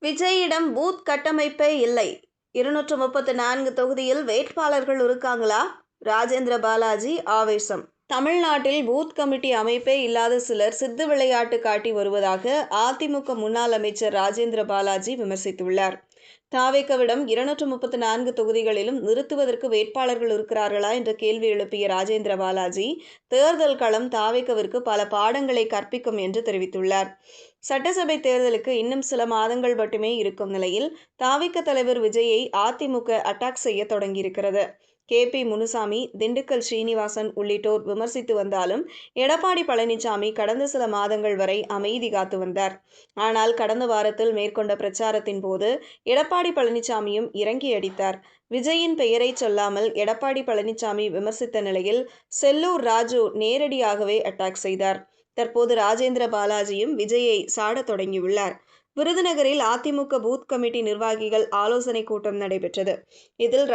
விஜயிடம் booth கட்டமைப்பே இல்லை. 234 தொகுதியில் வேட்பாளர்கள் இருக்காங்களா? ராஜேந்திர பாலாஜி ஆவேசம். தமிழ்நாட்டில் பூத் கமிட்டி அமைப்பே இல்லாத சிலர் சித்து விளையாட்டு காட்டி வருவதாக அதிமுக முன்னாள் அமைச்சர் ராஜேந்திர பாலாஜி விமர்சித்துள்ளார். தாவேகவிடம் 234 தொகுதிகளிலும் நிறுத்துவதற்கு வேட்பாளர்கள் இருக்கிறார்களா என்ற கேள்வி எழுப்பிய ராஜேந்திர பாலாஜி, தேர்தல் களம் தாவேகவிற்கு பல பாடங்களை கற்பிக்கும் என்று தெரிவித்துள்ளார். சட்டசபை தேர்தலுக்கு இன்னும் சில மாதங்கள் மட்டுமே இருக்கும் நிலையில் தாவேக தலைவர் விஜயை அதிமுக அட்டாக் செய்ய தொடங்கியிருக்கிறது. KP முனுசாமி, திண்டுக்கல் ஸ்ரீனிவாசன் உள்ளிட்டோர் விமர்சித்து வந்தாலும் எடப்பாடி பழனிசாமி கடந்த சில மாதங்கள் வரை அமைதி காத்து வந்தார். ஆனால் கடந்த வாரத்தில் மேற்கொண்ட பிரச்சாரத்தின் போது எடப்பாடி பழனிசாமியும் இறங்கி அடித்தார். விஜயின் பெயரை சொல்லாமல் எடப்பாடி பழனிசாமி விமர்சித்த நிலையில் செல்லூர் ராஜு நேரடியாகவே அட்டாக் செய்தார். தற்போது ராஜேந்திர பாலாஜியும் விஜயை சாடத் தொடங்கியுள்ளார். விருதுநகரில் அதிமுக பூத் கமிட்டி நிர்வாகிகள் ஆலோசனை கூட்டம் நடைபெற்றது. இதில்